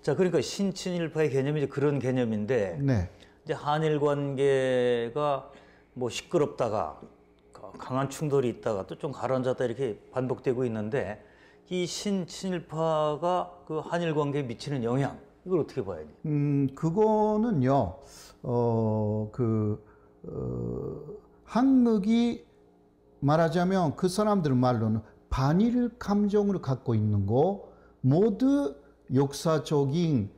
자, 그러니까 신친일파의 개념이 이제 그런 개념인데, 네. 이제 한일 관계가 뭐 시끄럽다가 강한 충돌이 있다가 또 좀 가라앉았다 이렇게 반복되고 있는데, 이 신친일파가 그 한일 관계에 미치는 영향, 이걸 어떻게 봐야 돼요? 그거는요, 한국이 말하자면 그 사람들 말로는 반일 감정을 갖고 있는 거 모두 역사적인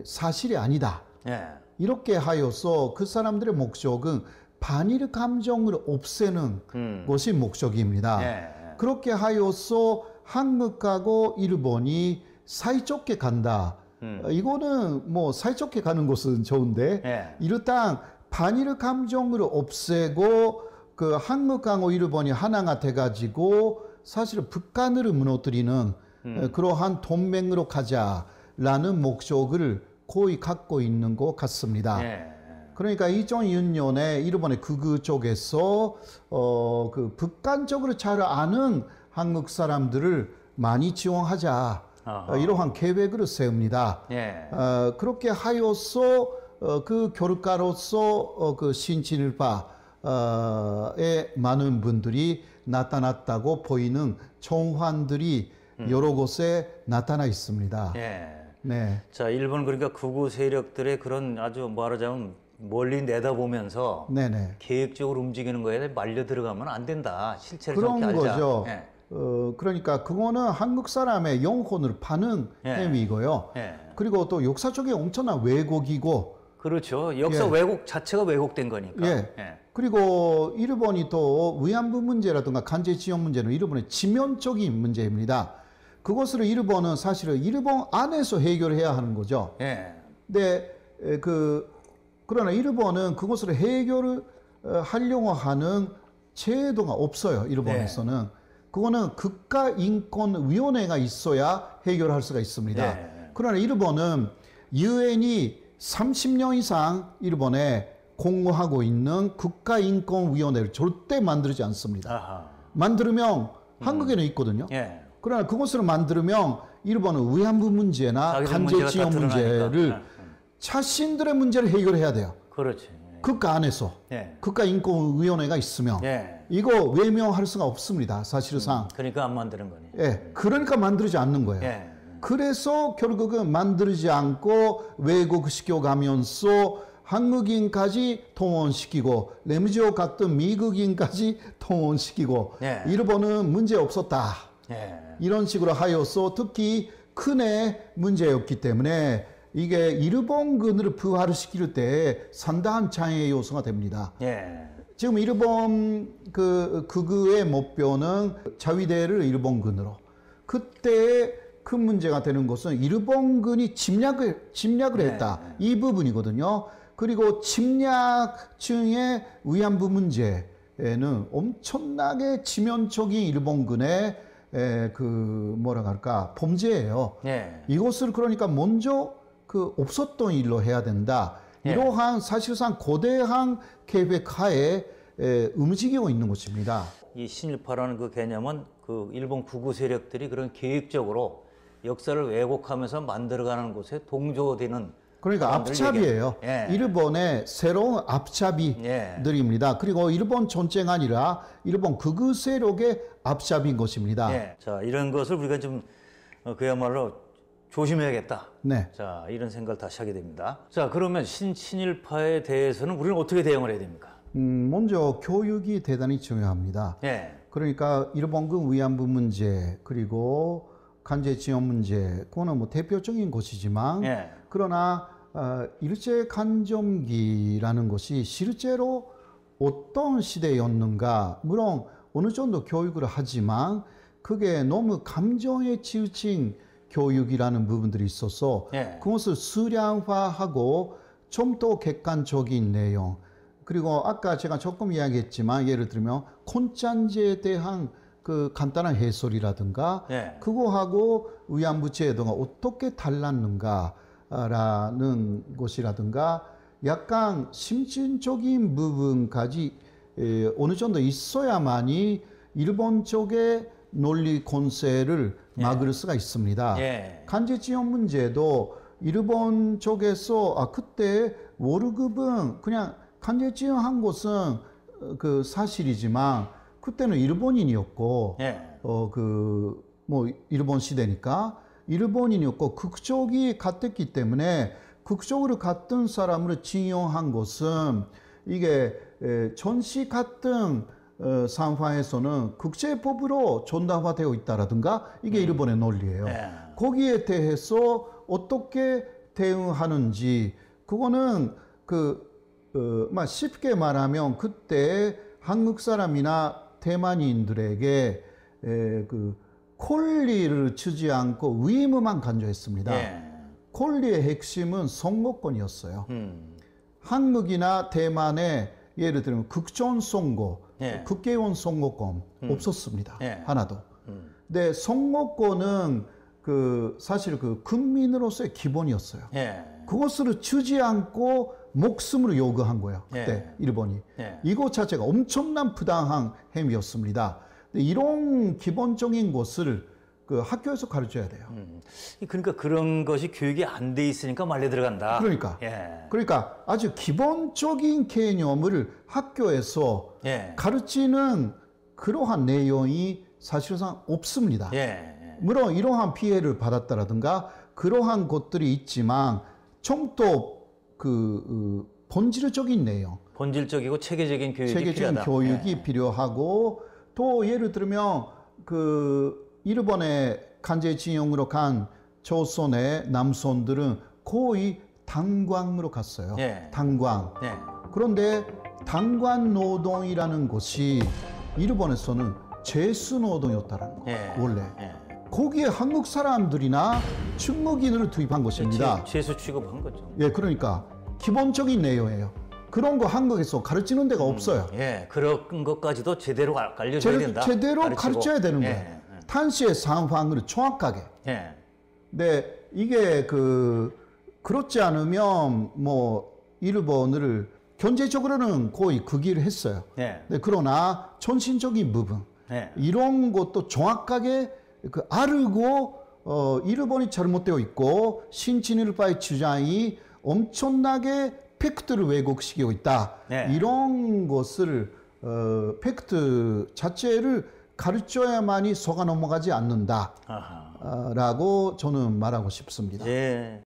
사실이 아니다. 예. 이렇게 하여서 그 사람들의 목적은 반일 감정을 없애는 것이 목적입니다. 예. 그렇게 하여서 한국하고 일본이 사이좋게 간다. 이거는 뭐 사이좋게 가는 것은 좋은데 예. 일단 반일 감정을 없애고 그 한국하고 일본이 하나가 돼가지고 사실은 북한을 무너뜨리는 그러한 동맹으로 가자라는 목적을 거의 갖고 있는 것 같습니다. 예. 그러니까 2006년에 일본의 극우 쪽에서 그 북한 쪽으로 잘 아는 한국 사람들을 많이 지원하자 이러한 계획을 세웁니다. 예. 그렇게 하여서 그 결과로서 그 신친일파에 많은 분들이 나타났다고 보이는 정황들이 여러 곳에 나타나 있습니다. 예. 네. 자, 일본 그러니까 극우 세력들의 그런 아주 말하자면 멀리 내다보면서 네네. 계획적으로 움직이는 거에 말려 들어가면 안 된다. 실체를 그런 정확히 알자. 거죠. 예. 그러니까 그거는 한국 사람의 영혼을 파는 예. 행위고요. 예. 그리고 또 역사적인 엄청난 왜곡이고. 그렇죠. 역사 예. 왜곡 자체가 왜곡된 거니까. 예. 예. 그리고 일본이 또 위안부 문제라든가 간제 지원 문제는 일본의 지면적인 문제입니다. 그것을 일본은 사실은 일본 안에서 해결해야 하는 거죠. 예. 근데 그러나 일본은 그것을 해결을 하려고 하는 제도가 없어요. 일본에서는. 그거는 국가인권위원회가 있어야 해결할 수가 있습니다. 예. 그러나 일본은 유엔이 30년 이상 일본에 공모하고 있는 국가인권위원회를 절대 만들지 않습니다. 아하. 만들면 한국에는 있거든요. 예. 그러나 그것을 만들면 일본은 위안부 문제나 간제 지원 문제를 자신들의 문제를 해결해야 돼요. 그렇지. 국가 안에서. 예. 국가인권위원회가 있으면 예. 이거 외면할 수가 없습니다. 사실상. 그러니까 안 만드는 거니. 예, 그러니까 만들지 않는 거예요. 예. 그래서 결국은 만들지 않고 왜곡시켜 가면서 한국인까지 동원시키고 레무지오 같은 미국인까지 동원시키고 예. 일본은 문제 없었다. 예. 이런 식으로 하여서 특히 큰애 문제였기 때문에 이게 일본군을 부활시킬 때 상당한 장애 요소가 됩니다. 예. 지금 일본 그 극우의 목표는 자위대를 일본군으로. 그때 큰 문제가 되는 것은 일본군이 침략을 했다. 이 부분이거든요. 그리고 침략 중에 위안부 문제에는 엄청나게 치명적인 일본군의 뭐라 할까 범죄예요. 예. 이것을 그러니까 먼저 없었던 일로 해야 된다. 예. 이러한 사실상 거대한 계획하에 움직이고 있는 것입니다. 이 신일파라는 그 개념은 그 일본 극우 세력들이 그런 계획적으로 역사를 왜곡하면서 만들어가는 곳에 동조되는 그러니까 앞잡이에요. 예. 일본의 새로운 앞잡이들입니다. 그리고 일본 전체가 아니라 일본 극우 세력의 앞잡이인 것입니다. 예. 자, 이런 것을 우리가 좀 그야말로 조심해야겠다. 네. 자, 이런 생각을 다시 하게 됩니다. 자, 그러면 친일파에 대해서는 우리는 어떻게 대응을 해야 됩니까? 먼저 교육이 대단히 중요합니다. 예. 그러니까 일본군 위안부 문제 그리고 간제 지원 문제 그거는 뭐 대표적인 것이지만 예. 그러나 일제 강점기라는 것이 실제로 어떤 시대였는가 물론 어느 정도 교육을 하지만 그게 너무 감정에 치우친 교육이라는 부분들이 있어서 예. 그것을 수량화하고 좀 더 객관적인 내용 그리고 아까 제가 조금 이야기했지만 예를 들면 콘짠제에 대한 그 간단한 해설이라든가 예. 그거하고 위안부 제도가 어떻게 달랐는가라는 것이라든가 약간 심층적인 부분까지 어느 정도 있어야만이 일본 쪽의 논리 권세를 막을 수가 있습니다. 예. 간제 지원 문제도 일본 쪽에서 그때 월급은 그냥 간제지용한 것은 그 사실이지만 그때는 일본인이었고 예. 뭐 일본 시대니까 일본인이었고 그쪽이 갔댔기 때문에 그쪽으로 갔던 사람을 징용한 것은 이게 전시 같은 상황에서는 국제법으로 전담화되어 있다라든가 이게 일본의 논리예요. 예. 거기에 대해서 어떻게 대응하는지 그거는 쉽게 말하면 그때 한국 사람이나 대만인들에게 권리를 주지 않고 의무만 강조했습니다. 예. 권리의 핵심은 선거권이었어요. 한국이나 대만에 예를 들면 국정 선거, 예. 국회의원 선거권 없었습니다. 예. 하나도. 근데 선거권은 사실 국민으로서의 기본이었어요. 예. 그것을 주지 않고 목숨으로 요구한 거예요. 그때 예. 일본이. 예. 이것 자체가 엄청난 부당한 행위였습니다. 근데 이런 기본적인 것을 학교에서 가르쳐야 돼요. 그러니까 그런 것이 교육이 안 돼 있으니까 말려 들어간다. 그러니까 아주 기본적인 개념을 학교에서 예. 가르치는 그러한 내용이 사실상 없습니다. 예. 물론 이러한 피해를 받았다라든가 그러한 것들이 있지만 좀 더 본질적인 내용, 본질적이고 체계적인 교육이 체계적인 필요하다. 교육이 예. 필요하고 또 예를 들면 일본의 간제징용으로 간 조선의 남손들은 거의 당광으로 갔어요. 예. 당광. 예. 그런데 당관 노동이라는 것이 일본에서는 죄수 노동이었다라는 거예요. 예. 원래. 예. 거기에 한국 사람들이나 중국인을 투입한 것입니다. 죄수 취급한 거죠. 예, 그러니까 기본적인 내용이에요. 그런 거 한국에서 가르치는 데가 없어요. 예, 그런 것까지도 제대로 알려줘야 된다. 제대로 가르치고. 가르쳐야 되는 거예요. 예. 당시의 상황을 정확하게. 예. 근데 이게 그렇지 않으면 뭐 일본을 경제적으로는 거의 극기를 했어요. 예. 근데 그러나 정신적인 부분 예. 이런 것도 정확하게 알고 일본이 잘못되어 있고 신진일파의 주장이 엄청나게 팩트를 왜곡시키고 있다. 네. 이런 것을 팩트 자체를 가르쳐야만이 속아 넘어가지 않는다라고 저는 말하고 싶습니다. 예.